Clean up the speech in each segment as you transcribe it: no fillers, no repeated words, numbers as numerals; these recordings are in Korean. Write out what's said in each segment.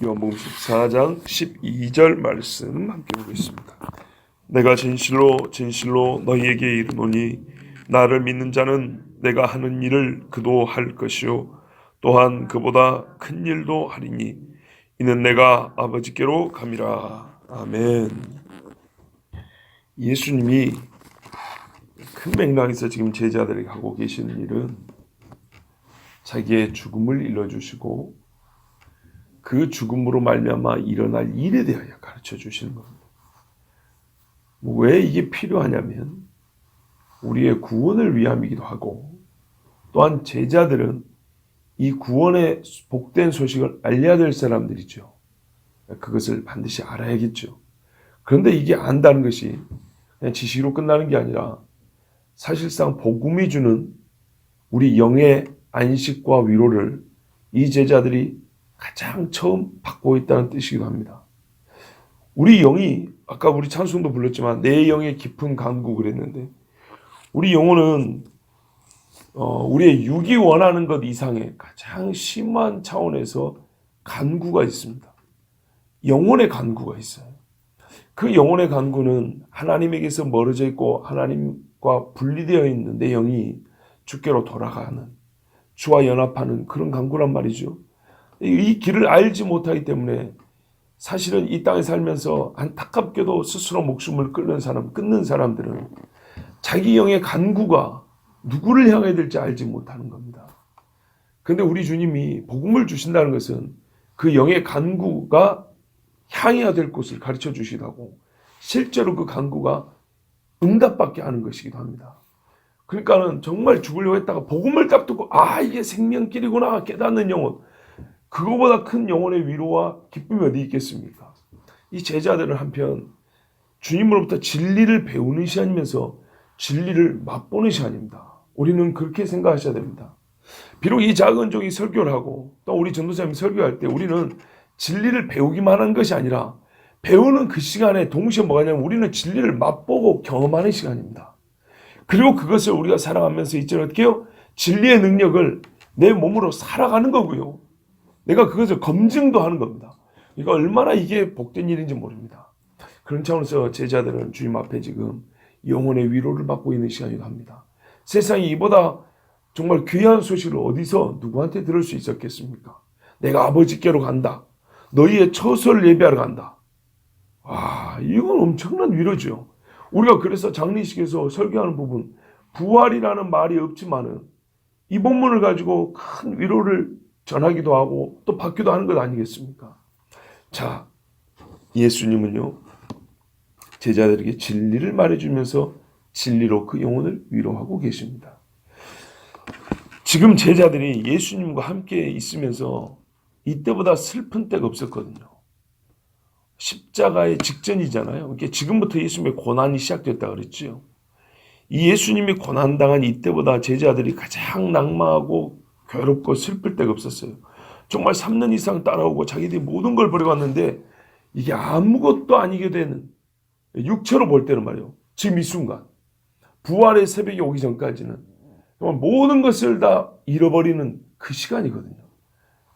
요한복음 14장 12절 말씀 함께 보겠습니다. 내가 진실로 진실로 너희에게 이르노니 나를 믿는 자는 내가 하는 일을 그도 할 것이요 또한 그보다 큰 일도 하리니 이는 내가 아버지께로 감이라. 아멘. 예수님이 큰 맥락에서 지금 제자들에게 하고 계시는 일은 자기의 죽음을 일러주시고 그 죽음으로 말미암아 일어날 일에 대하여 가르쳐 주시는 겁니다. 왜 이게 필요하냐면 우리의 구원을 위함이기도 하고, 또한 제자들은 이 구원의 복된 소식을 알려야 될 사람들이죠. 그것을 반드시 알아야겠죠. 그런데 이게 안다는 것이 그냥 지식으로 끝나는 게 아니라 사실상 복음이 주는 우리 영의 안식과 위로를 이 제자들이 가장 처음 받고 있다는 뜻이기도 합니다. 우리 영이, 아까 우리 찬송도 불렀지만 내 영의 깊은 간구 그랬는데, 우리 영혼은 우리의 육이 원하는 것 이상의 가장 심한 차원에서 간구가 있습니다. 영혼의 간구가 있어요. 그 영혼의 간구는 하나님에게서 멀어져 있고 하나님과 분리되어 있는 내 영이 주께로 돌아가는, 주와 연합하는 그런 간구란 말이죠. 이 길을 알지 못하기 때문에 사실은 이 땅에 살면서 안타깝게도 스스로 목숨을 끊는 사람들은 자기 영의 간구가 누구를 향해야 될지 알지 못하는 겁니다. 그런데 우리 주님이 복음을 주신다는 것은 그 영의 간구가 향해야 될 곳을 가르쳐 주시기도 하고, 실제로 그 간구가 응답받게 하는 것이기도 합니다. 그러니까는 정말 죽으려고 했다가 복음을 딱 듣고 이게 생명길이구나 깨닫는 영혼, 그거보다 큰 영혼의 위로와 기쁨이 어디 있겠습니까? 이 제자들은 한편 주님으로부터 진리를 배우는 시간이면서 진리를 맛보는 시간입니다. 우리는 그렇게 생각하셔야 됩니다. 비록 이 작은 종이 설교를 하고 또 우리 전도사님이 설교할 때 우리는 진리를 배우기만 하는 것이 아니라 배우는 그 시간에 동시에 뭐가 있냐면 우리는 진리를 맛보고 경험하는 시간입니다. 그리고 그것을 우리가 살아가면서 이제 어떻게 해요? 진리의 능력을 내 몸으로 살아가는 거고요. 내가 그것을 검증도 하는 겁니다. 이거 얼마나 이게 복된 일인지 모릅니다. 그런 차원에서 제자들은 주님 앞에 지금 영혼의 위로를 받고 있는 시간이기도 합니다. 세상에 이보다 정말 귀한 소식을 어디서 누구한테 들을 수 있었겠습니까? 내가 아버지께로 간다. 너희의 처소를 예배하러 간다. 이건 엄청난 위로죠. 우리가 그래서 장례식에서 설교하는 부분, 부활이라는 말이 없지만은 이 본문을 가지고 큰 위로를 전하기도 하고 또 받기도 하는 것 아니겠습니까? 자, 예수님은요, 제자들에게 진리를 말해주면서 진리로 그 영혼을 위로하고 계십니다. 지금 제자들이 예수님과 함께 있으면서 이때보다 슬픈 때가 없었거든요. 십자가의 직전이잖아요. 그러니까 지금부터 예수님의 고난이 시작됐다 그랬죠. 이 예수님이 고난당한 이때보다 제자들이 가장 낭망하고 괴롭고 슬플 때가 없었어요. 정말 3년 이상 따라오고 자기들이 모든 걸 버려왔는데 이게 아무것도 아니게 되는, 육체로 볼 때는 말이에요. 지금 이 순간 부활의 새벽이 오기 전까지는 정말 모든 것을 다 잃어버리는 그 시간이거든요.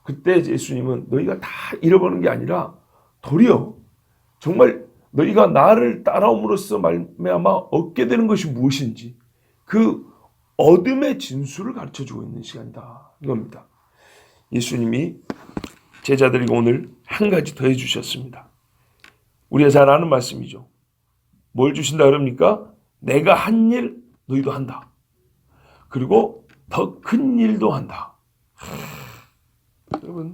그때 예수님은 너희가 다 잃어버리는 게 아니라 도리어 정말 너희가 나를 따라옴으로써 말미암아 얻게 되는 것이 무엇인지 그 어둠의 진수를 가르쳐주고 있는 시간이다 이겁니다. 예수님이 제자들에게 오늘 한 가지 더 해주셨습니다. 우리가 잘 아는 말씀이죠. 뭘 주신다 그럽니까? 내가 한 일 너희도 한다. 그리고 더 큰 일도 한다. 여러분,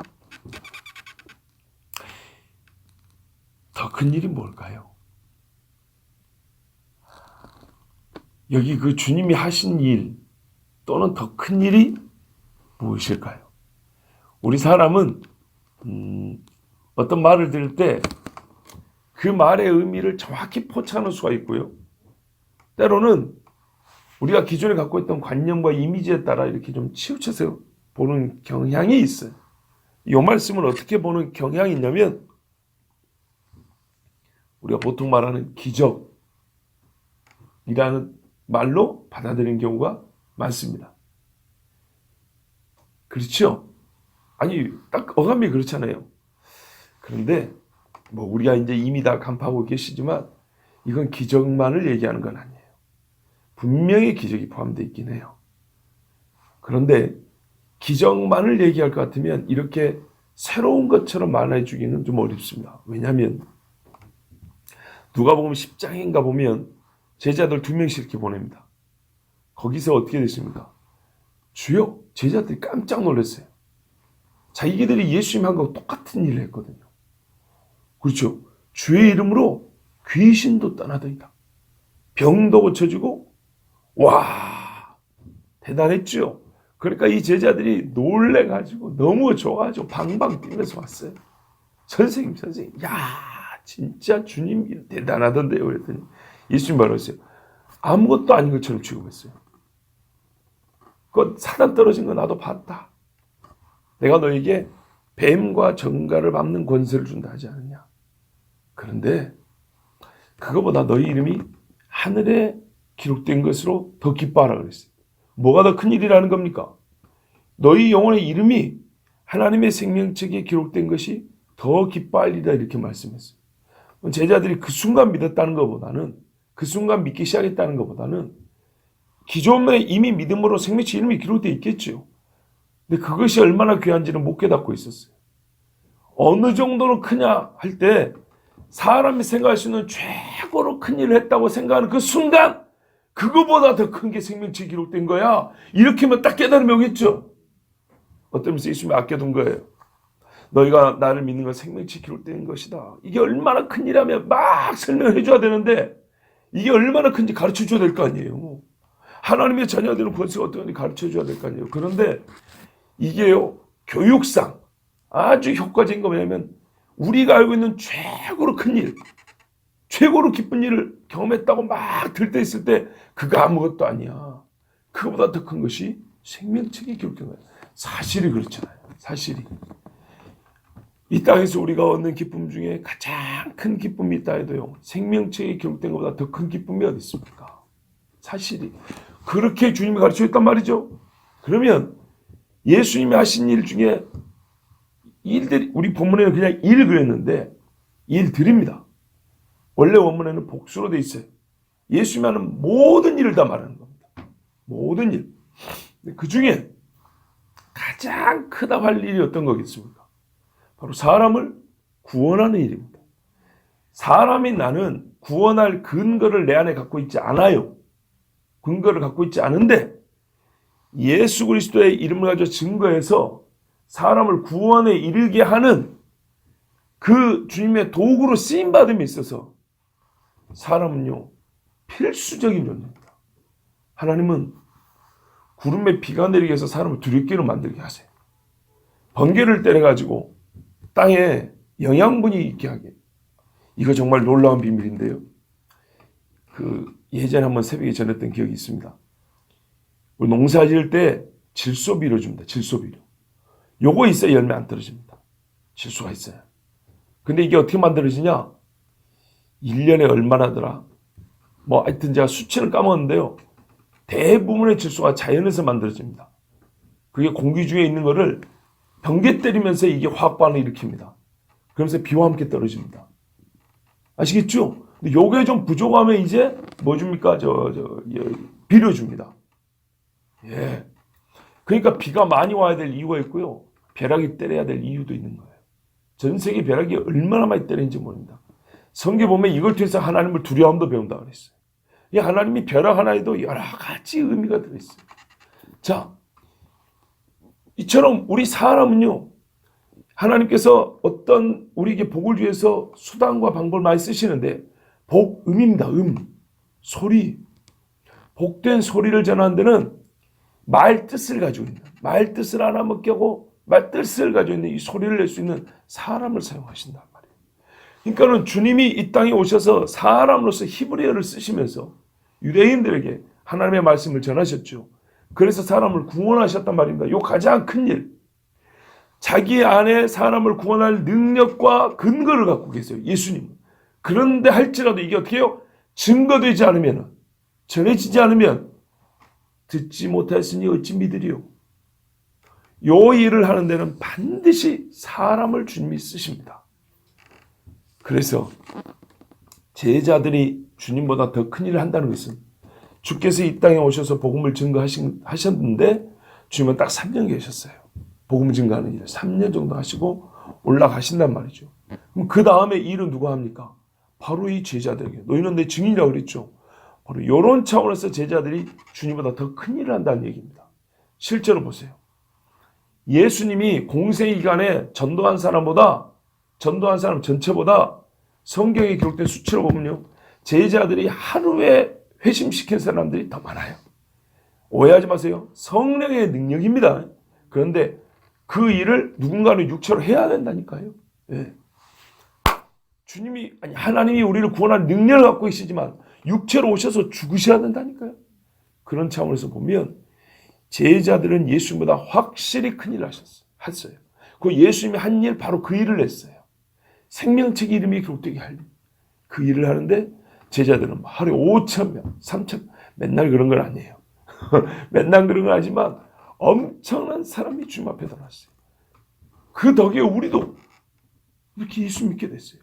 더 큰 일이 뭘까요? 여기 그 주님이 하신 일 또는 더 큰 일이 무엇일까요? 우리 사람은 어떤 말을 들을 때 그 말의 의미를 정확히 포착할 수가 있고요. 때로는 우리가 기존에 갖고 있던 관념과 이미지에 따라 이렇게 좀 치우쳐서 보는 경향이 있어요. 이 말씀을 어떻게 보는 경향이 있냐면 우리가 보통 말하는 기적이라는 말로 받아들이는 경우가 많습니다. 그렇죠? 아니, 딱 어감이 그렇잖아요. 그런데 뭐 우리가 이제 이미 다 간파하고 계시지만 이건 기적만을 얘기하는 건 아니에요. 분명히 기적이 포함되어 있긴 해요. 그런데 기적만을 얘기할 것 같으면 이렇게 새로운 것처럼 말해주기는 좀 어렵습니다. 왜냐하면 누가복음 10장인가 보면 제자들 2명씩 이렇게 보냅니다. 거기서 어떻게 됐습니까? 주여, 제자들이 깜짝 놀랐어요. 자기들이 예수님 한 거 똑같은 일을 했거든요. 그렇죠. 주의 이름으로 귀신도 떠나더이다. 병도 고쳐지고, 와, 대단했죠. 그러니까 이 제자들이 놀래가지고 너무 좋아가지고 방방 뛰면서 왔어요. 선생님, 야, 진짜 주님 대단하던데요. 그랬더니 예수님 말했어요. 아무것도 아닌 것처럼 취급했어요. 그 사단 떨어진 거 나도 봤다. 내가 너에게 뱀과 정갈을 밟는 권세를 준다 하지 않느냐. 그런데 그거보다 너희 이름이 하늘에 기록된 것으로 더 기뻐하라 그랬어요. 뭐가 더 큰 일이라는 겁니까? 너희 영혼의 이름이 하나님의 생명책에 기록된 것이 더 기뻐할 일이다 이렇게 말씀했어요. 제자들이 그 순간 믿었다는 것보다는 그 순간 믿기 시작했다는 것보다는 기존에 이미 믿음으로 생명책 이름이 기록되어 있겠죠. 근데 그것이 얼마나 귀한지는 못 깨닫고 있었어요. 어느 정도로 크냐 할 때 사람이 생각할 수 있는 최고로 큰 일을 했다고 생각하는 그 순간 그거보다 더 큰 게 생명책에 기록된 거야. 이렇게만 딱 깨달으면 오겠죠. 어떠면서 예수님이 아껴둔 거예요. 너희가 나를 믿는 건 생명책에 기록된 것이다. 이게 얼마나 큰 일이라면 막 설명해 줘야 되는데 이게 얼마나 큰지 가르쳐 줘야 될 거 아니에요. 하나님의 자녀들은 권세가 어떤지 가르쳐 줘야 될 거 아니에요. 그런데 이게요, 교육상 아주 효과적인 거 뭐냐면 우리가 알고 있는 최고로 큰 일, 최고로 기쁜 일을 경험했다고 막 들떠 있을 때 그거 아무것도 아니야. 그거보다 더 큰 것이 생명책에 기록된 거야. 사실이 그렇잖아요. 사실이. 이 땅에서 우리가 얻는 기쁨 중에 가장 큰 기쁨이 있다 해도요. 생명책에 기록된 것보다 더 큰 기쁨이 어디 있습니까? 사실이. 그렇게 주님이 가르쳐줬단 말이죠. 그러면 예수님이 하신 일 중에 일들이 우리 본문에는 그냥 일 그랬는데 일들입니다. 원래 원문에는 복수로 돼 있어요. 예수님이 하는 모든 일을 다 말하는 겁니다. 모든 일. 그 중에 가장 크다고 할 일이 어떤 거겠습니까? 바로 사람을 구원하는 일입니다. 사람이 나는 구원할 근거를 내 안에 갖고 있지 않아요. 근거를 갖고 있지 않은데 예수 그리스도의 이름을 가지고 증거해서 사람을 구원에 이르게 하는 그 주님의 도구로 쓰임받음에 있어서 사람은요 필수적인 존재입니다. 하나님은 구름에 비가 내리게 해서 사람을 두렵게로 만들게 하세요. 번개를 때려가지고 땅에 영양분이 있게 하게. 이거 정말 놀라운 비밀인데요. 예전에 한번 새벽에 전했던 기억이 있습니다. 우리 농사 지을 때 질소비료 줍니다. 질소비료. 요거 있어야 열매 안 떨어집니다. 질소가 있어요. 근데 이게 어떻게 만들어지냐? 1년에 얼마나더라? 뭐 하여튼 제가 수치는 까먹었는데요. 대부분의 질소가 자연에서 만들어집니다. 그게 공기 중에 있는 거를 번개 때리면서 이게 화학 반응을 일으킵니다. 그러면서 비와 함께 떨어집니다. 아시겠죠? 근데 요게 좀 부족하면 이제 뭐 줍니까? 비료 줍니다. 예. 그러니까 비가 많이 와야 될 이유가 있고요. 벼락이 때려야 될 이유도 있는 거예요. 전 세계 벼락이 얼마나 많이 때리는지 모릅니다. 성경 보면 이걸 통해서 하나님을 두려움도 배운다 그랬어요. 이 하나님이 벼락 하나에도 여러 가지 의미가 들어있어요. 자, 이처럼 우리 사람은요. 하나님께서 어떤 우리에게 복을 위해서 수단과 방법을 많이 쓰시는데 복음입니다. 소리. 복된 소리를 전하는 데는 말 뜻을 가지고 있는, 말 뜻을 하나 먹게 하고 말 뜻을 가지고 있는 이 소리를 낼 수 있는 사람을 사용하신단 말이에요. 그러니까는 주님이 이 땅에 오셔서 사람으로서 히브리어를 쓰시면서 유대인들에게 하나님의 말씀을 전하셨죠. 그래서 사람을 구원하셨단 말입니다. 요 가장 큰 일. 자기 안에 사람을 구원할 능력과 근거를 갖고 계세요. 예수님은. 그런데 할지라도 이게 어떻게 해요? 증거되지 않으면, 전해지지 않으면 듣지 못하였으니 어찌 믿으리요. 요 일을 하는 데는 반드시 사람을 주님이 쓰십니다. 그래서 제자들이 주님보다 더 큰 일을 한다는 것은 주께서 이 땅에 오셔서 복음을 증거하셨는데 주님은 딱 3년 계셨어요. 복음 증거하는 일을 3년 정도 하시고 올라가신단 말이죠. 그럼 그 다음에 일은 누가 합니까? 바로 이 제자들에게. 너희는 내 증인이라고 그랬죠. 바로 이런 차원에서 제자들이 주님보다 더 큰 일을 한다는 얘기입니다. 실제로 보세요. 예수님이 공생 기간에 전도한 사람 전체보다 성경에 기록된 수치로 보면요, 제자들이 하루에 회심시킨 사람들이 더 많아요. 오해하지 마세요. 성령의 능력입니다. 그런데 그 일을 누군가는 육체로 해야 된다니까요. 예. 하나님이 우리를 구원할 능력을 갖고 계시지만 육체로 오셔서 죽으셔야 된다니까요. 그런 차원에서 보면 제자들은 예수님보다 확실히 큰 일을 하셨어요. 그 예수님이 한 일, 바로 그 일을 했어요. 생명책 이름이 기록되게 할 일. 그 일을 하는데 제자들은 하루에 5,000명, 3,000명, 맨날 그런 건 아니에요. 맨날 그런 건 아니지만 엄청난 사람이 주님 앞에 나왔어요. 그 덕에 우리도 이렇게 예수 믿게 됐어요.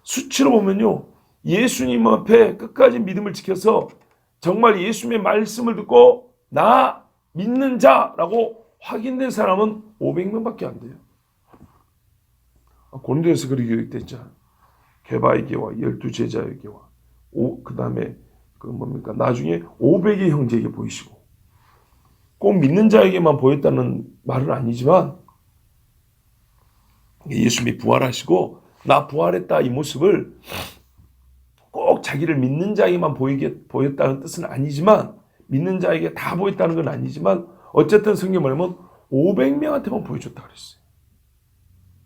수치로 보면요, 예수님 앞에 끝까지 믿음을 지켜서 정말 예수님의 말씀을 듣고 나 믿는 자라고 확인된 사람은 500명밖에 안 돼요. 고린도에서 그렇게 기록됐잖아요. 게바에게와 12제자에게와 그 다음에 나중에 500의 형제에게 보이시고, 꼭 믿는 자에게만 보였다는 말은 아니지만 예수님이 부활하시고 나 부활했다 이 모습을 꼭 자기를 믿는 자에게만 보였다는 뜻은 아니지만, 믿는 자에게 다 보였다는 건 아니지만, 어쨌든 성경 말하면 500명한테만 보여줬다 그랬어요.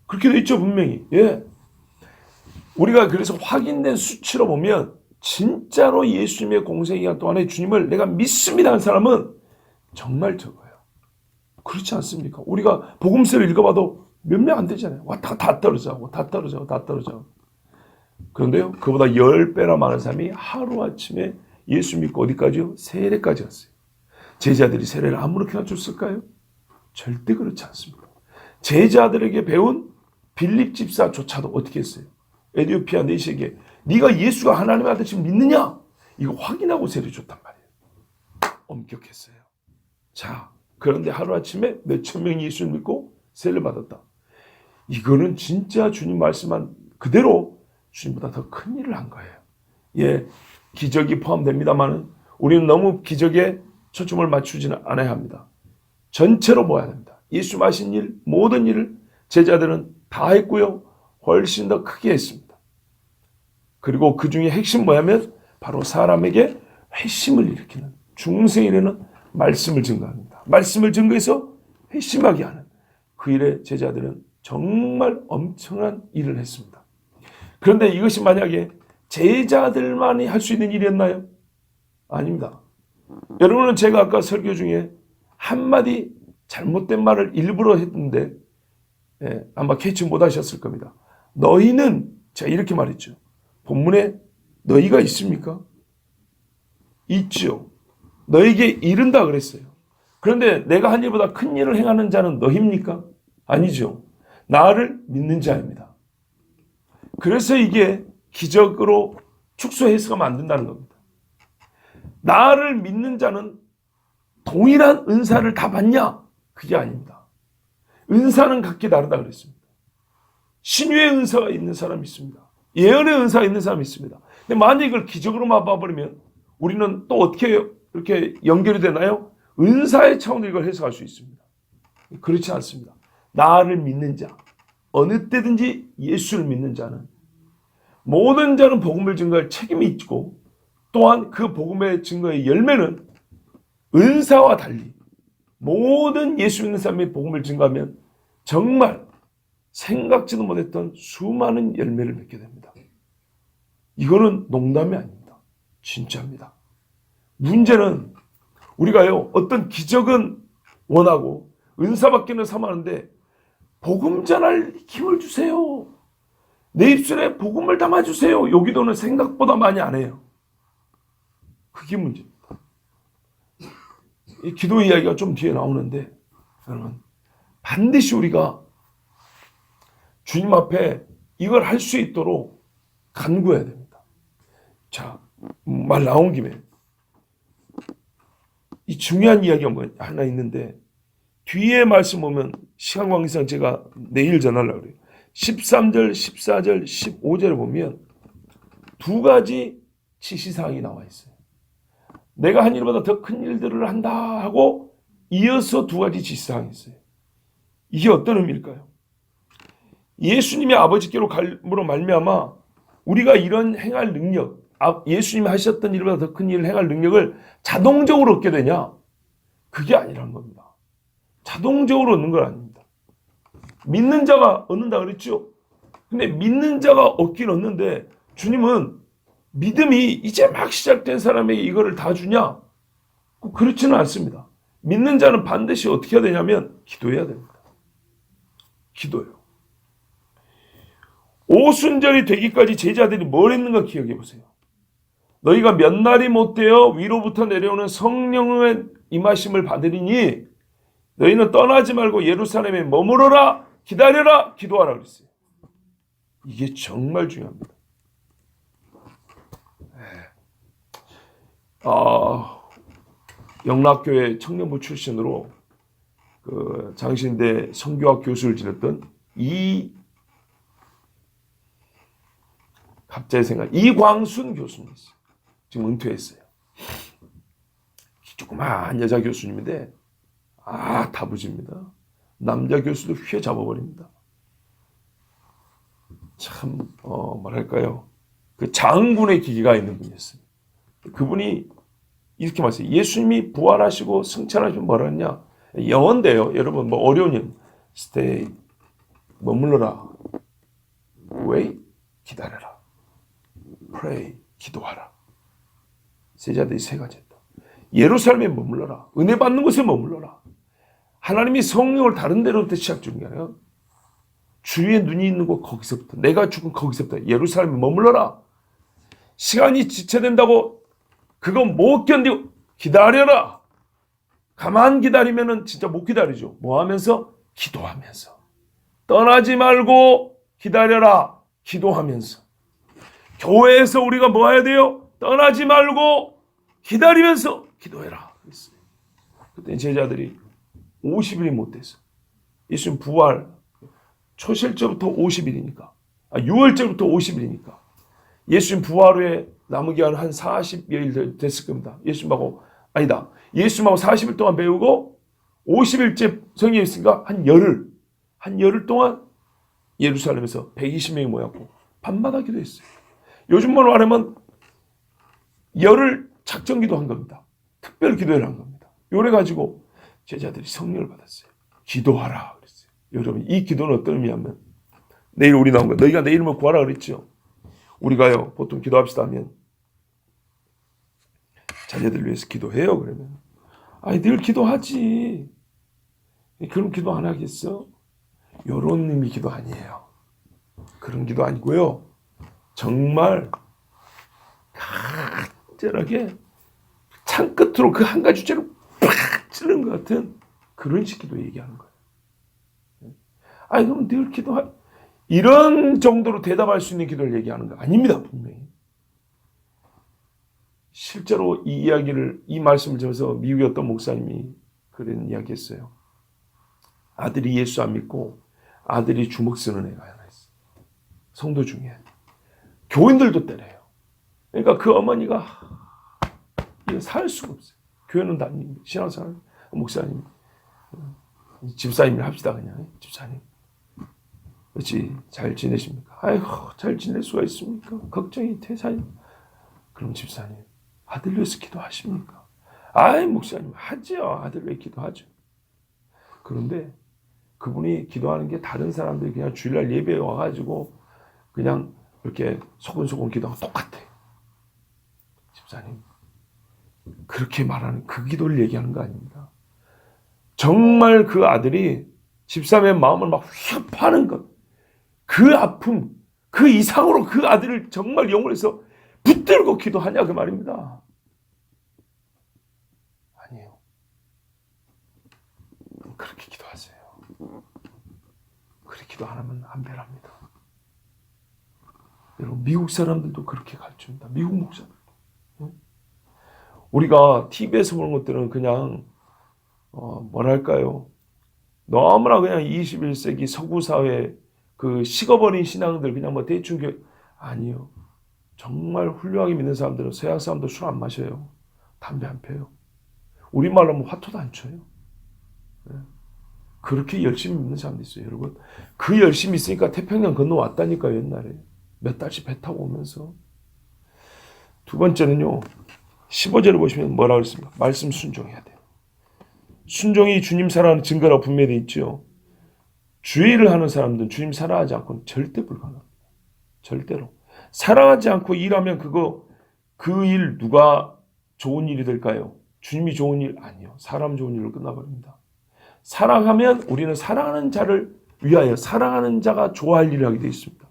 그렇게 돼 있죠, 분명히. 예. 우리가 그래서 확인된 수치로 보면 진짜로 예수님의 공생기간 동안에 주님을 내가 믿습니다 하는 사람은 정말 적어요. 그렇지 않습니까? 우리가 복음서를 읽어봐도 몇 명 안 되잖아요. 와, 다 떨어져. 그런데요, 그보다 10배나 많은 사람이 하루아침에 예수 믿고 어디까지요? 세례까지 갔어요. 제자들이 세례를 아무렇게나 줬을까요? 절대 그렇지 않습니다. 제자들에게 배운 빌립 집사조차도 어떻게 했어요? 에티오피아 내시에게 네가 예수가 하나님의 아들인지 믿느냐? 이거 확인하고 세례 줬단 말이에요. 엄격했어요. 자, 그런데 하루아침에 몇천 명이 예수를 믿고 세례를 받았다. 이거는 진짜 주님 말씀한 그대로 주님보다 더 큰 일을 한 거예요. 예, 기적이 포함됩니다만 우리는 너무 기적에 초점을 맞추지는 않아야 합니다. 전체로 보아야 됩니다. 예수 하신 일, 모든 일을 제자들은 다 했고요. 훨씬 더 크게 했습니다. 그리고 그 중에 핵심 뭐냐면 바로 사람에게 회심을 일으키는, 중생에 이르는 말씀을 증거합니다. 말씀을 증거해서 회심하게 하는 그 일에 제자들은 정말 엄청난 일을 했습니다. 그런데 이것이 만약에 제자들만이 할 수 있는 일이었나요? 아닙니다. 여러분은 제가 아까 설교 중에 한마디 잘못된 말을 일부러 했는데 아마 캐치 못하셨을 겁니다. 너희는, 제가 이렇게 말했죠. 본문에 너희가 있습니까? 있죠. 너에게 이른다 그랬어요. 그런데 내가 한 일보다 큰 일을 행하는 자는 너희입니까? 아니죠. 나를 믿는 자입니다. 그래서 이게 기적으로 축소해서가 안 된다는 겁니다. 나를 믿는 자는 동일한 은사를 다 받냐? 그게 아닙니다. 은사는 각기 다르다 그랬습니다. 신유의 은사가 있는 사람이 있습니다. 예언의 은사가 있는 사람이 있습니다. 근데 만약 이걸 기적으로만 봐버리면 우리는 또 어떻게 이렇게 연결이 되나요? 은사의 차원으로 이걸 해석할 수 있습니다. 그렇지 않습니다. 나를 믿는 자, 어느 때든지 예수를 믿는 자는, 모든 자는 복음을 증거할 책임이 있고, 또한 그 복음의 증거의 열매는 은사와 달리 모든 예수 믿는 사람이 복음을 증거하면 정말 생각지도 못했던 수많은 열매를 맺게 됩니다. 이거는 농담이 아닙니다. 진짜입니다. 문제는 우리가요, 어떤 기적은 원하고 은사받기는 삼하는데 복음 전할 힘을 주세요. 내 입술에 복음을 담아주세요. 요 기도는 생각보다 많이 안 해요. 그게 문제입니다. 이 기도 이야기가 좀 뒤에 나오는데, 여러분, 반드시 우리가 주님 앞에 이걸 할 수 있도록 간구해야 됩니다. 자, 말 나온 김에 이 중요한 이야기가 뭐 하나 있는데 뒤에 말씀 보면 시간 관계상 제가 내일 전하려고 그래요. 13절, 14절, 15절을 보면 두 가지 지시사항이 나와 있어요. 내가 한 일보다 더 큰 일들을 한다 하고 이어서 두 가지 지시사항이 있어요. 이게 어떤 의미일까요? 예수님이 아버지께로 갈므로 말미암아 우리가 이런 행할 능력, 예수님이 하셨던 일보다 더 큰 일을 행할 능력을 자동적으로 얻게 되냐? 그게 아니라는 겁니다. 자동적으로 얻는 건 아닙니다. 믿는 자가 얻는다 그랬죠? 근데 믿는 자가 얻긴 얻는데 주님은 믿음이 이제 막 시작된 사람에게 이거를 다 주냐? 그렇지는 않습니다. 믿는 자는 반드시 어떻게 해야 되냐면 기도해야 됩니다. 기도요. 오순절이 되기까지 제자들이 뭘 했는가 기억해 보세요. 너희가 몇 날이 못되어 위로부터 내려오는 성령의 임하심을 받으리니 너희는 떠나지 말고 예루살렘에 머무르라, 기다려라, 기도하라 그랬어요. 이게 정말 중요합니다. 영락교회 청년부 출신으로 그 장신대 성교학 교수를 지냈던 갑자기 이광순 교수님 있어요. 지금 은퇴했어요. 조그마한 여자 교수님인데 다부집니다. 남자 교수도 휘어 잡아버립니다. 참 뭐랄까요, 그 장군의 기기가 있는 분이었어요. 그분이 이렇게 말했어요. 예수님이 부활하시고 승천하시면 뭐라 했냐? 영어인데요. 여러분 뭐 어려운 일, stay, 머물러라, wait, 기다려라, pray, 기도하라. 제자들이 세 가지 했다. 예루살렘에 머물러라, 은혜 받는 곳에 머물러라. 하나님이 성령을 다른 데로부터 시작 주는 게 아니라 주위에 눈이 있는 곳 거기서부터, 내가 죽은 거기서부터 예루살렘에 머물러라. 시간이 지체된다고 그거 못 견디고 기다려라. 가만 기다리면은 진짜 못 기다리죠. 뭐 하면서? 기도하면서. 떠나지 말고 기다려라. 기도하면서. 교회에서 우리가 뭐 해야 돼요? 떠나지 말고 기다리면서 기도해라. 그랬어요. 그때 제자들이 50일이 못 됐어. 예수님 부활 초실절부터 50일이니까 6월절부터 50일이니까 예수님 부활 후에 남은 기간 한 40여일 됐을 겁니다. 예수님하고 아니다. 예수님하고 40일 동안 배우고 50일째 성경에 있으니까 한 열흘 동안 예루살렘에서 120명이 모였고 밤마다 기도했어요. 요즘 말로 하면 열흘 작정기도 한 겁니다. 특별 기도를 한 겁니다. 요래 가지고 제자들이 성령을 받았어요. 기도하라 그랬어요. 여러분 이 기도는 어떤 의미냐면 내일 우리 나온 거 너희가 내 이름을 구하라 그랬죠. 우리가요 보통 기도합시다 하면 자녀들 위해서 기도해요. 그러면 늘 기도하지. 그런 기도 안 하겠어? 요런 의미 기도 아니에요. 그런 기도 아니고요. 정말 간절하게 창 끝으로 그 한 가지 주제로 팍 찌르는 것 같은 그런 식 기도 얘기하는 거예요. 그럼 늘 기도하 이런 정도로 대답할 수 있는 기도를 얘기하는 거 아닙니다. 분명히. 실제로 이 말씀을 들어서 미국의 어떤 목사님이 그런 이야기 했어요. 아들이 예수 안 믿고 아들이 주먹 쓰는 애가 하나 있어요. 성도 중에. 교인들도 때려요. 그러니까 그 어머니가 이거 살 수가 없어요. 교회는 다니고 신앙생활 목사님 집사님을 합시다 그냥. 집사님. 그렇지 잘 지내십니까? 아이고 잘 지낼 수가 있습니까? 걱정이 태사님. 그럼 집사님 아들 위해서 기도하십니까? 목사님 하죠. 아들 위해 기도하죠. 그런데 그분이 기도하는 게 다른 사람들이 그냥 주일날 예배에 와가지고 그냥 이렇게 소곤소곤 기도하고 똑같아요. 집사님 그렇게 말하는 그 기도를 얘기하는 거 아닙니다. 정말 그 아들이 집사님의 마음을 막 휘파는 것, 그 아픔, 그 이상으로 그 아들을 정말 영혼에서 붙들고 기도하냐 그 말입니다. 아니에요. 그렇게 기도하세요. 그렇게 기도 안 하면 안 변합니다. 여러분, 미국 사람들도 그렇게 가르칩니다. 미국 목사들. 우리가 TV에서 보는 것들은 그냥 뭐랄까요? 너무나 그냥 21세기 서구 사회 그 식어버린 신앙들 그냥 뭐 대충 아니요. 정말 훌륭하게 믿는 사람들은 서양 사람도 술 안 마셔요. 담배 안 펴요. 우리말로 하면 화토도 안 쳐요. 그렇게 열심히 믿는 사람도 있어요, 여러분. 그 열심히 있으니까 태평양 건너왔다니까요, 옛날에. 몇 달씩 배 타고 오면서. 두 번째는요, 15절을 보시면 뭐라고 했습니까? 말씀 순종해야 돼요. 순종이 주님 사랑하는 증거라고 분명히 되어 있죠. 주의 일을 하는 사람들은 주님 사랑하지 않고는 절대 불가능합니다. 절대로. 사랑하지 않고 일하면 그 일 누가 좋은 일이 될까요? 주님이 좋은 일 아니요. 사람 좋은 일로 끝나버립니다. 사랑하면 우리는 사랑하는 자를 위하여 사랑하는 자가 좋아할 일을 하게 되어 있습니다.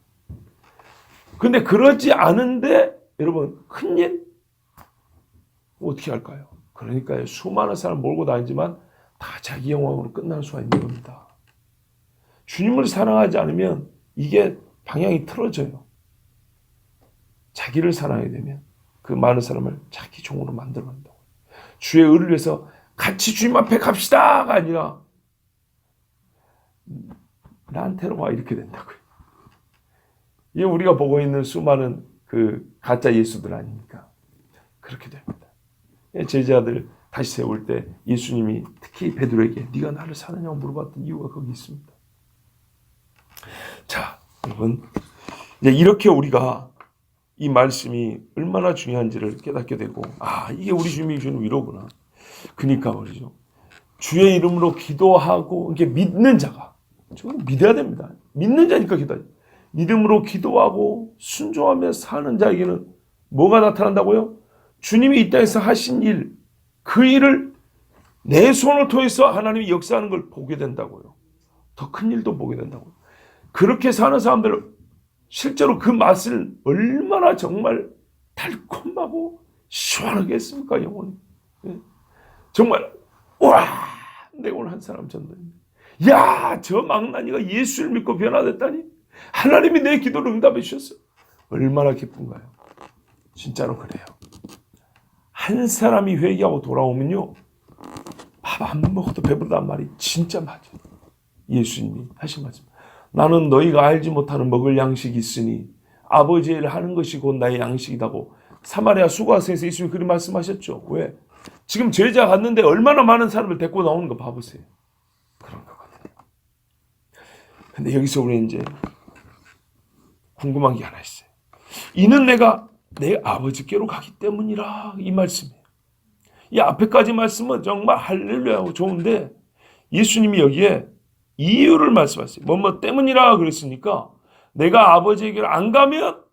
근데 그러지 않은데 여러분 큰일 어떻게 할까요? 그러니까요. 수많은 사람 몰고 다니지만 다 자기 영광으로 끝날 수가 있는 겁니다. 주님을 사랑하지 않으면 이게 방향이 틀어져요. 자기를 사랑하게 되면 그 많은 사람을 자기 종으로 만들어간다고. 주의 의를 위해서 같이 주님 앞에 갑시다가 아니라 나한테로 와 이렇게 된다고요. 이게 우리가 보고 있는 수많은 그 가짜 예수들 아닙니까? 그렇게 됩니다. 제자들 다시 세울 때 예수님이 특히 베드로에게 네가 나를 사느냐고 물어봤던 이유가 거기 있습니다. 자, 여러분 이제 이렇게 우리가 이 말씀이 얼마나 중요한지를 깨닫게 되고 이게 우리 주님이 주는 위로구나. 그러니까 말이죠. 주의 이름으로 기도하고 이게 믿는 자가 저는 믿어야 됩니다. 믿는 자니까 기도하죠. 믿음으로 기도하고 순종하며 사는 자에게는 뭐가 나타난다고요? 주님이 이 땅에서 하신 일, 그 일을 내 손을 통해서 하나님이 역사하는 걸 보게 된다고요. 더 큰 일도 보게 된다고요. 그렇게 사는 사람들 실제로 그 맛을 얼마나 정말 달콤하고 시원하게 했습니까, 영혼이. 정말 와, 내가 오늘 한 사람 전도했네. 야, 저 망나니가 예수를 믿고 변화됐다니 하나님이 내 기도를 응답해 주셨어요. 얼마나 기쁜가요? 진짜로 그래요. 한 사람이 회개하고 돌아오면요, 밥 안 먹어도 배부르단 말이 진짜 맞아요. 예수님이 하신 말씀. 나는 너희가 알지 못하는 먹을 양식이 있으니 아버지의 일을 하는 것이 곧 나의 양식이다고 사마리아 수가성에서 예수님이 그렇게 말씀하셨죠. 왜? 지금 제자 갔는데 얼마나 많은 사람을 데리고 나오는 거 봐보세요. 그런 거거든요. 근데 여기서 우리 이제 궁금한 게 하나 있어요. 이는 내가 내 아버지께로 가기 때문이라 이 말씀이에요. 이 앞에까지 말씀은 정말 할렐루야하고 좋은데 예수님이 여기에 이유를 말씀하세요. 뭐뭐 때문이라 그랬으니까 내가 아버지에게로 안 가면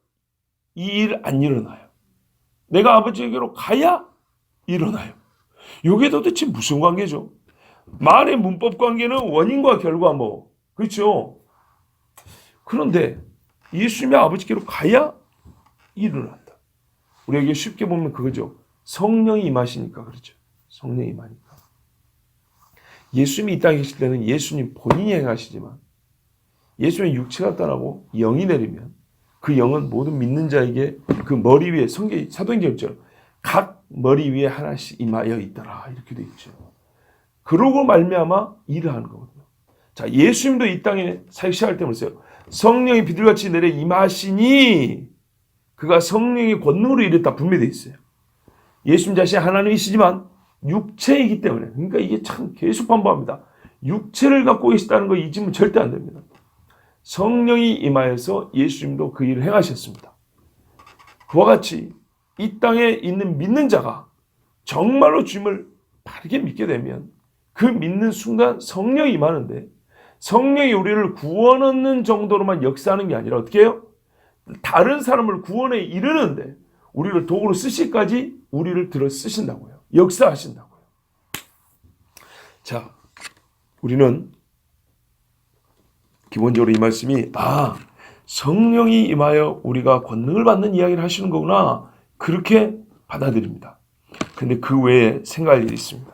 이 일 안 일어나요. 내가 아버지에게로 가야 일어나요. 이게 도대체 무슨 관계죠? 말의 문법 관계는 원인과 결과 그렇죠? 그런데 예수님이 아버지께로 가야 일어난다. 우리에게 쉽게 보면 그거죠. 성령이 임하시니까 그렇죠. 성령이 임하니까. 예수님이 이 땅에 계실 때는 예수님 본인이 행하시지만 예수님의 육체가 떠나고 영이 내리면 그 영은 모든 믿는 자에게 그 머리 위에 사도행전처럼 각 머리 위에 하나씩 임하여 있더라 이렇게 돼 있죠. 그러고 말미암아 일을 하는 거거든요. 자, 예수님도 이 땅에 사역 시작할 때 보세요. 성령이 비둘같이 내려 임하시니 그가 성령의 권능으로 일했다 분명히 돼 있어요. 예수님 자신이 하나님이시지만 육체이기 때문에 그러니까 이게 참 계속 반복합니다. 육체를 갖고 계시다는 거 잊으면 절대 안 됩니다. 성령이 임하여서 예수님도 그 일을 행하셨습니다. 그와 같이 이 땅에 있는 믿는 자가 정말로 주님을 바르게 믿게 되면 그 믿는 순간 성령이 임하는데 성령이 우리를 구원 얻는 정도로만 역사하는 게 아니라 어떻게 해요? 다른 사람을 구원에 이르는데 우리를 도구로 쓰시기까지 우리를 들어 쓰신다고요. 역사하신다고요. 자, 우리는 기본적으로 이 말씀이 성령이 임하여 우리가 권능을 받는 이야기를 하시는 거구나 그렇게 받아들입니다. 그런데 그 외에 생각할 일이 있습니다.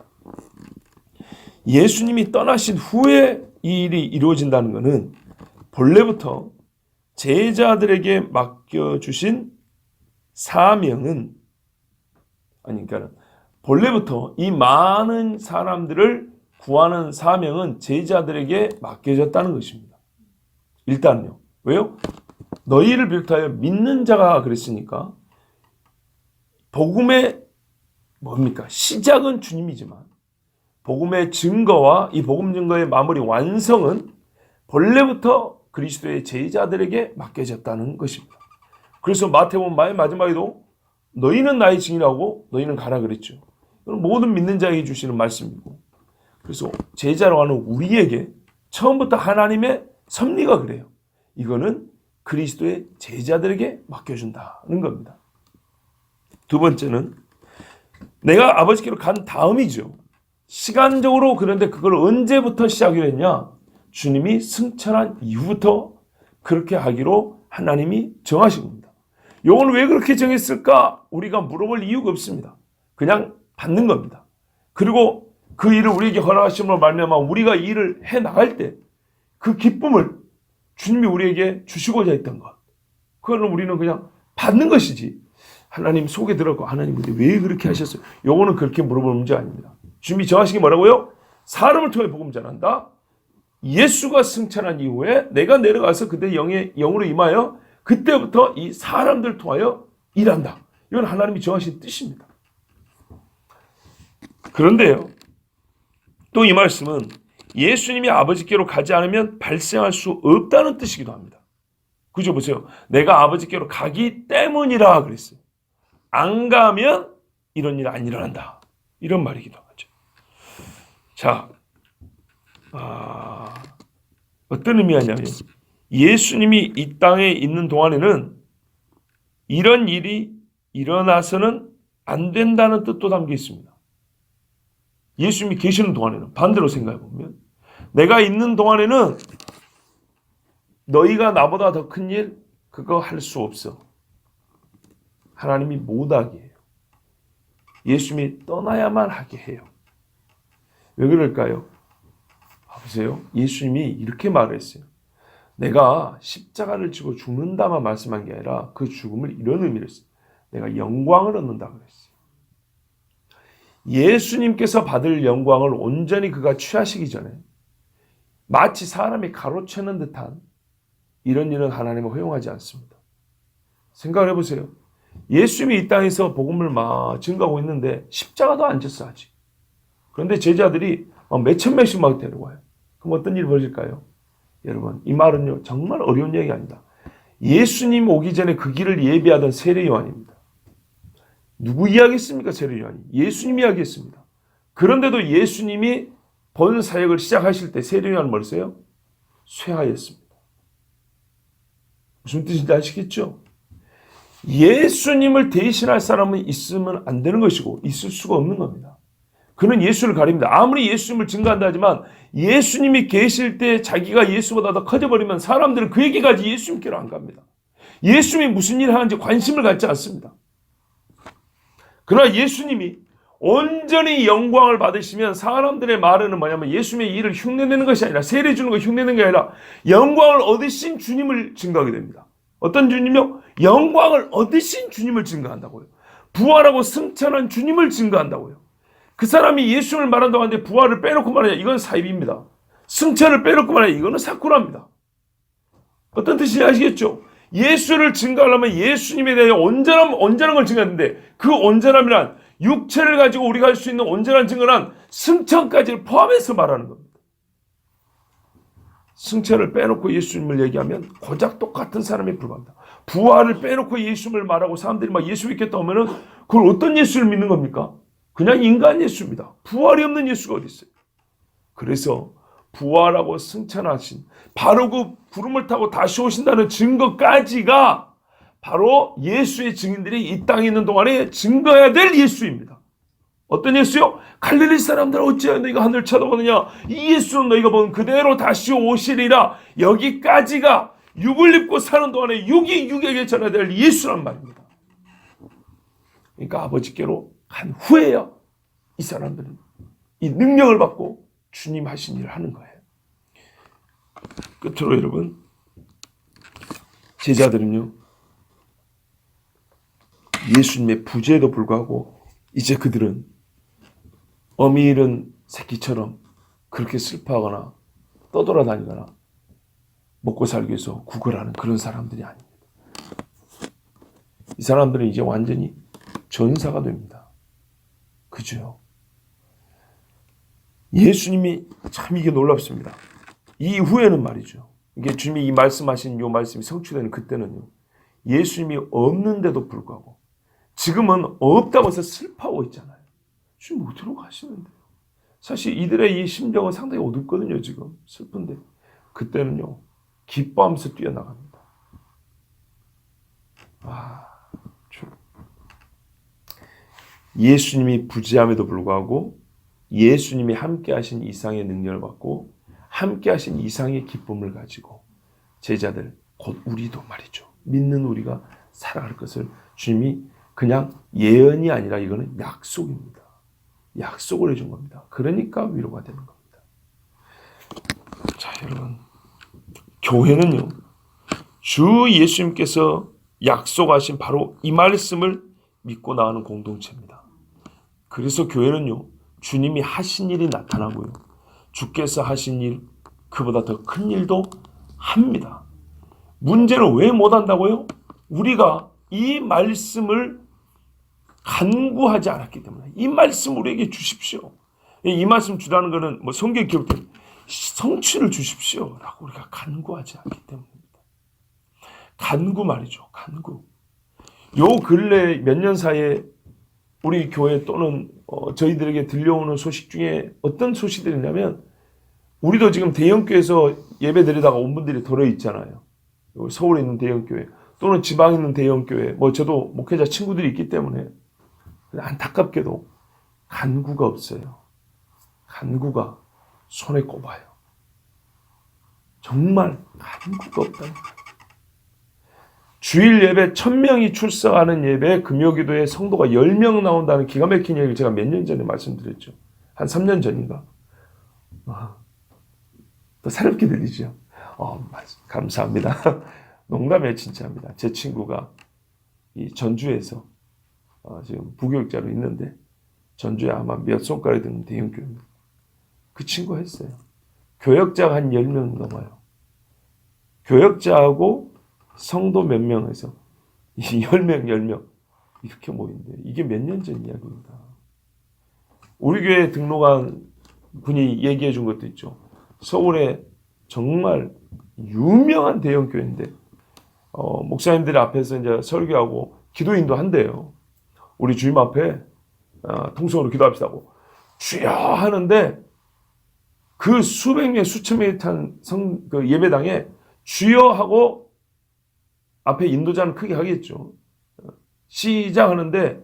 예수님이 떠나신 후에 이 일이 이루어진다는 것은 본래부터 제자들에게 맡겨주신 사명은, 그러니까 본래부터 이 많은 사람들을 구하는 사명은 제자들에게 맡겨졌다는 것입니다. 일단요. 왜요? 너희를 비롯하여 믿는 자가 그랬으니까 복음의 뭡니까? 시작은 주님이지만 복음의 증거와 이 복음 증거의 마무리 완성은 본래부터 그리스도의 제자들에게 맡겨졌다는 것입니다. 그래서 마태복음 마지막에도 너희는 나의 증인하고 너희는 가라 그랬죠. 이건 모든 믿는 자에게 주시는 말씀이고, 그래서 제자로 하는 우리에게 처음부터 하나님의 섭리가 그래요. 이거는 그리스도의 제자들에게 맡겨준다는 겁니다. 두 번째는 내가 아버지께로 간 다음이죠. 시간적으로 그런데 그걸 언제부터 시작이 됐냐? 주님이 승천한 이후부터 그렇게 하기로 하나님이 정하신 겁니다. 이건 왜 그렇게 정했을까? 우리가 물어볼 이유가 없습니다. 그냥 받는 겁니다. 그리고 그 일을 우리에게 허락하심으로 말미암아 우리가 이 일을 해나갈 때 그 기쁨을 주님이 우리에게 주시고자 했던 것, 그거는 우리는 그냥 받는 것이지, 하나님 속에 들어가고 하나님 근데 왜 그렇게 하셨어요? 요거는 그렇게 물어볼 문제 아닙니다. 주님이 정하신 게 뭐라고요? 사람을 통해 복음 전한다. 예수가 승천한 이후에 내가 내려가서 그때 영으로 임하여 그때부터 이 사람들 통하여 일한다. 이건 하나님이 정하신 뜻입니다. 그런데요, 또 이 말씀은 예수님이 아버지께로 가지 않으면 발생할 수 없다는 뜻이기도 합니다. 그죠? 보세요. 내가 아버지께로 가기 때문이라 그랬어요. 안 가면 이런 일 안 일어난다. 이런 말이기도 하죠. 자, 어떤 의미냐면 예수님이 이 땅에 있는 동안에는 이런 일이 일어나서는 안 된다는 뜻도 담겨 있습니다. 예수님이 계시는 동안에는 반대로 생각해 보면 내가 있는 동안에는 너희가 나보다 더 큰 일 그거 할 수 없어. 하나님이 못하게 해요. 예수님이 떠나야만 하게 해요. 왜 그럴까요? 보세요. 예수님이 이렇게 말했어요. 내가 십자가를 지고 죽는다만 말씀한 게 아니라 그 죽음을 이런 의미로 했어요. 내가 영광을 얻는다 그랬어요. 예수님께서 받을 영광을 온전히 그가 취하시기 전에 마치 사람이 가로채는 듯한 이런 일은 하나님은 허용하지 않습니다. 생각을 해보세요. 예수님이 이 땅에서 복음을 막 증거하고 있는데 십자가도 안 졌어 아직. 그런데 제자들이 몇천 명씩 막 데려와요. 그럼 어떤 일이 벌어질까요? 여러분, 이 말은요 정말 어려운 얘기 아닙니다. 예수님 오기 전에 그 길을 예비하던 세례 요한입니다. 누구 이야기했습니까? 세례 요한이. 예수님이 이야기했습니다. 그런데도 예수님이 본 사역을 시작하실 때 세례 요한은 뭐랬어요? 쇠하였습니다. 무슨 뜻인지 아시겠죠? 예수님을 대신할 사람은 있으면 안 되는 것이고 있을 수가 없는 겁니다. 그는 예수를 가립니다. 아무리 예수님을 증거한다 하지만 예수님이 계실 때 자기가 예수보다 더 커져버리면 사람들은 그 얘기까지 예수님께로 안 갑니다. 예수님이 무슨 일을 하는지 관심을 갖지 않습니다. 그러나 예수님이 온전히 영광을 받으시면 사람들의 말에는 뭐냐면 예수님의 일을 흉내내는 것이 아니라 세례 주는 거 흉내내는 게 아니라 영광을 얻으신 주님을 증거하게 됩니다. 어떤 주님이요? 영광을 얻으신 주님을 증거한다고요. 부활하고 승천한 주님을 증거한다고요. 그 사람이 예수님을 말한다고 하는데 부활을 빼놓고 말하냐? 이건 사입입니다. 승천을 빼놓고 말하냐? 이거는 사쿠라입니다. 어떤 뜻인지 아시겠죠? 예수를 증거하려면 예수님에 대해 온전한 걸 증거하는데 그 온전함이란 육체를 가지고 우리가 할 수 있는 온전한 증거란 승천까지를 포함해서 말하는 겁니다. 승천을 빼놓고 예수님을 얘기하면 고작 똑같은 사람에 불과합니다. 부활을 빼놓고 예수님을 말하고 사람들이 막 예수 믿겠다 하면은 그걸 어떤 예수를 믿는 겁니까? 그냥 인간 예수입니다. 부활이 없는 예수가 어디 있어요? 그래서 부활하고 승천하신 바로 그 구름을 타고 다시 오신다는 증거까지가 바로 예수의 증인들이 이 땅에 있는 동안에 증거해야 될 예수입니다. 어떤 예수요? 갈릴리 사람들 어찌하여 너희가 하늘을 쳐다보느냐? 이 예수는 너희가 본 그대로 다시 오시리라. 여기까지가 육을 입고 사는 동안에 육이 육에게 전해야 될 예수란 말입니다. 그러니까 아버지께로 간 후에야 이 사람들은 이 능력을 받고 주님 하신 일을 하는 거예요. 끝으로 여러분, 제자들은요, 예수님의 부재에도 불구하고 이제 그들은 어미 잃은 새끼처럼 그렇게 슬퍼하거나 떠돌아다니거나 먹고 살기 위해서 구걸하는 그런 사람들이 아닙니다. 이 사람들은 이제 완전히 전사가 됩니다. 그죠? 예수님이 참 이게 놀랍습니다. 이후에는 말이죠. 이게 주님이 이 말씀하신 이 말씀이 성취되는 그때는요, 예수님이 없는데도 불구하고 지금은 없다고 해서 슬퍼하고 있잖아요. 주님 어디로 가시는데요? 사실 이들의 이 심정은 상당히 어둡거든요. 지금 슬픈데 그때는요, 기뻐하면서 뛰어나갑니다. 예수님이 부재함에도 불구하고 예수님이 함께 하신 이상의 능력을 받고 함께 하신 이상의 기쁨을 가지고 제자들, 곧 우리도 말이죠, 믿는 우리가 살아갈 것을 주님이 그냥 예언이 아니라 이거는 약속입니다. 약속을 해준 겁니다. 그러니까 위로가 되는 겁니다. 자, 여러분, 교회는요, 주 예수님께서 약속하신 바로 이 말씀을 믿고 나가는 공동체입니다. 그래서 교회는요, 주님이 하신 일이 나타나고요, 주께서 하신 일, 그보다 더 큰 일도 합니다. 문제는 왜 못한다고요? 우리가 이 말씀을 간구하지 않았기 때문에. 이 말씀 우리에게 주십시오. 이 말씀 주라는 것은 뭐 성경 기록된 성취를 주십시오 라고 우리가 간구하지 않기 때문입니다. 간구 말이죠. 간구. 요 근래 몇 년 사이에 우리 교회 또는 저희들에게 들려오는 소식 중에 어떤 소식들이 있냐면, 우리도 지금 대형교회에서 예배 드리다가 온 분들이 들어 있잖아요. 서울에 있는 대형교회 또는 지방에 있는 대형교회, 뭐 저도 목회자 친구들이 있기 때문에 안타깝게도 간구가 없어요. 간구가 손에 꼽아요. 정말 간구가 없다는 거예요. 주일 예배 1000명이 출석하는 예배에 금요기도에 성도가 10명 나온다는 기가 막힌 얘기를 제가 몇 년 전에 말씀드렸죠. 한 3년 전인가. 또 새롭게 들리죠. 감사합니다. 농담에 진짜입니다. 제 친구가 이 전주에서 지금 부교육자로 있는데, 전주에 아마 몇 손가락이 드는 대형교회입니다. 그 친구가 했어요. 교역자가 한 10명 넘어요. 교역자하고 성도 몇 명에서 10명 이렇게 모인대요. 이게 몇 년 전 이야기입니다. 우리 교회에 등록한 분이 얘기해 준 것도 있죠. 서울에 정말 유명한 대형교회인데 목사님들 앞에서 이제 설교하고 기도인도 한대요. 우리 주님 앞에 통성으로 기도합시다고 주여 하는데, 그 수백 명 수천 명이 탄 그 예배당에 주여 하고 앞에 인도자는 크게 하겠죠. 시작하는데,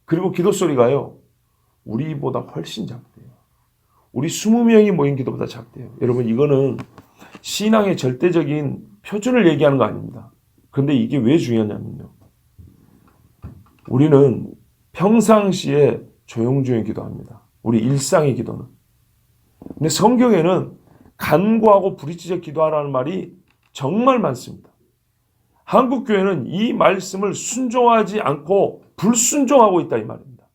그리고 기도 소리가요, 우리보다 훨씬 작대요. 우리 20명이 모인 기도보다 작대요. 여러분, 이거는 신앙의 절대적인 표준을 얘기하는 거 아닙니다. 그런데 이게 왜 중요하냐면요, 우리는 평상시에 조용조용히 기도합니다. 우리 일상의 기도는. 근데 성경에는 간구하고 부르짖어 기도하라는 말이 정말 많습니다. 한국 교회는 이 말씀을 순종하지 않고 불순종하고 있다 이 말입니다.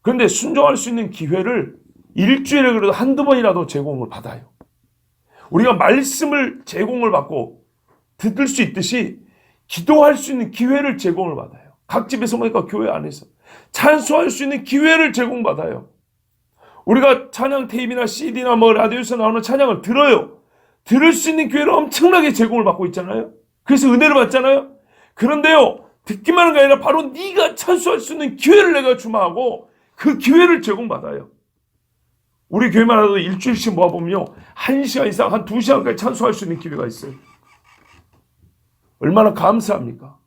그런데 순종할 수 있는 기회를 일주일에 그래도 한두 번이라도 제공을 받아요. 우리가 말씀을 제공을 받고 듣을 수 있듯이 기도할 수 있는 기회를 제공을 받아요. 각 집에서 보니까 교회 안에서 찬송할 수 있는 기회를 제공받아요. 우리가 찬양 테이프나 CD나 뭐 라디오에서 나오는 찬양을 들어요. 들을 수 있는 기회를 엄청나게 제공을 받고 있잖아요. 그래서 은혜를 받잖아요. 그런데요, 듣기만 하는 게 아니라 바로 네가 찬송할 수 있는 기회를 내가 주마하고 그 기회를 제공받아요. 우리 교회만 해도 일주일씩 모아보면요, 1시간 이상, 한 2시간까지 찬송할 수 있는 기회가 있어요. 얼마나 감사합니까?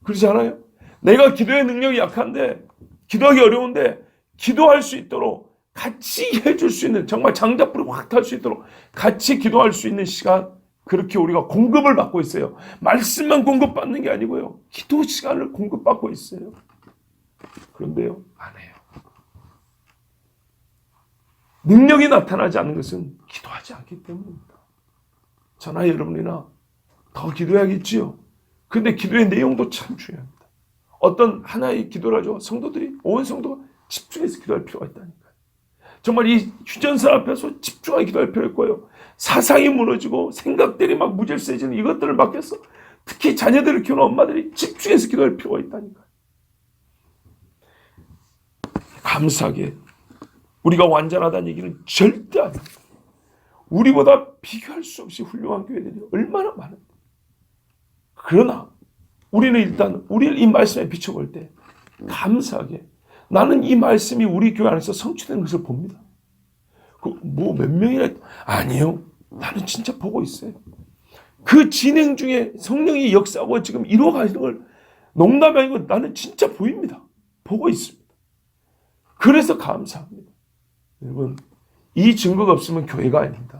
그렇지 않아요? 내가 기도의 능력이 약한데, 기도하기 어려운데 기도할 수 있도록 같이 해줄 수 있는, 정말 장작불이 확 탈 수 있도록 같이 기도할 수 있는 시간, 그렇게 우리가 공급을 받고 있어요. 말씀만 공급받는 게 아니고요, 기도 시간을 공급받고 있어요. 그런데요, 안 해요. 능력이 나타나지 않는 것은 기도하지 않기 때문입니다. 저나 여러분이나 더 기도해야겠지요. 근데 기도의 내용도 참 중요합니다. 어떤 하나의 기도를 하죠. 성도들이, 온 성도가 집중해서 기도할 필요가 있다니까요. 정말 이 휴전선 앞에서 집중하게 기도할 필요가 있고요. 사상이 무너지고 생각들이 막 무질서해지는 이것들을 맡겨서 특히 자녀들을 키우는 엄마들이 집중해서 기도할 필요가 있다니까요. 감사하게 우리가 완전하다는 얘기는 절대 아닙니다. 우리보다 비교할 수 없이 훌륭한 교회들이 얼마나 많은데. 그러나 우리는 일단 우리를 이 말씀에 비춰볼 때 감사하게 나는 이 말씀이 우리 교회 안에서 성취되는 것을 봅니다. 뭐 몇 명이나 아니요. 나는 진짜 보고 있어요. 그 진행 중에 성령이 역사하고 지금 이루어가는 걸 농담이 아니고 나는 진짜 보입니다. 보고 있습니다. 그래서 감사합니다. 여러분, 이 증거가 없으면 교회가 아닙니다.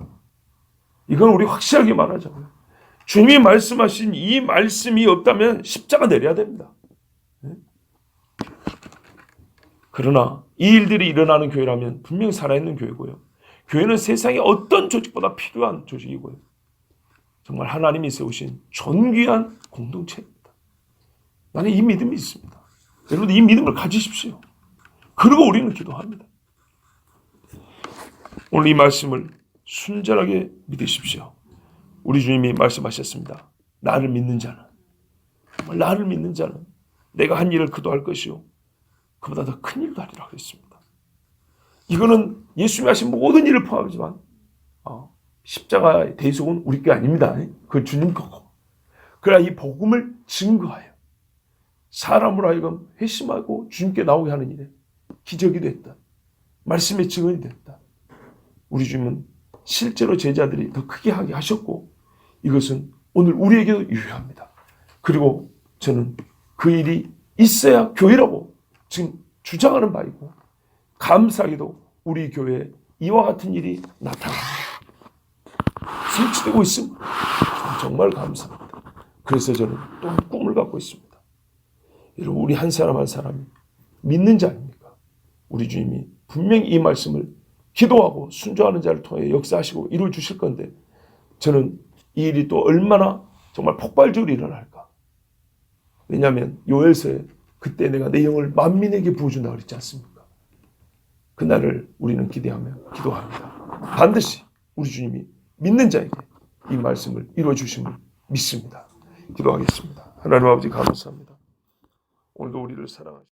이건 우리 확실하게 말하자고요. 주님이 말씀하신 이 말씀이 없다면 십자가 내려야 됩니다. 그러나 이 일들이 일어나는 교회라면 분명히 살아있는 교회고요. 교회는 세상의 어떤 조직보다 필요한 조직이고요. 정말 하나님이 세우신 존귀한 공동체입니다. 나는 이 믿음이 있습니다. 여러분 이 믿음을 가지십시오. 그리고 우리는 기도합니다. 오늘 이 말씀을 순전하게 믿으십시오. 우리 주님이 말씀하셨습니다. 나를 믿는 자는, 정말 나를 믿는 자는 내가 한 일을 그도 할 것이요 그보다 더 큰 일도 하리라 그랬습니다. 이거는 예수님이 하신 모든 일을 포함하지만 십자가의 대속은 우리 게 아닙니다. 그건 주님 거고. 그러나 이 복음을 증거하여 사람으로 하여금 회심하고 주님께 나오게 하는 일에 기적이 됐다. 말씀의 증언이 됐다. 우리 주님은 실제로 제자들이 더 크게 하게 하셨고 이것은 오늘 우리에게도 유효합니다. 그리고 저는 그 일이 있어야 교회라고 지금 주장하는 바이고 감사하게도 우리 교회에 이와 같은 일이 나타납니다. 성취되고 있습니다. 정말 감사합니다. 그래서 저는 또 꿈을 갖고 있습니다. 여러분 우리 한 사람 한 사람이 믿는 자 아닙니까? 우리 주님이 분명히 이 말씀을 기도하고 순종하는 자를 통해 역사하시고 이루어 주실 건데 저는 이 일이 또 얼마나 정말 폭발적으로 일어날까. 왜냐하면 요엘서에 그때 내가 내 영을 만민에게 부어준다고 그랬지 않습니까? 그날을 우리는 기대하며 기도합니다. 반드시 우리 주님이 믿는 자에게 이 말씀을 이루어 주심을 믿습니다. 기도하겠습니다. 하나님 아버지 감사합니다. 오늘도 우리를 사랑하시고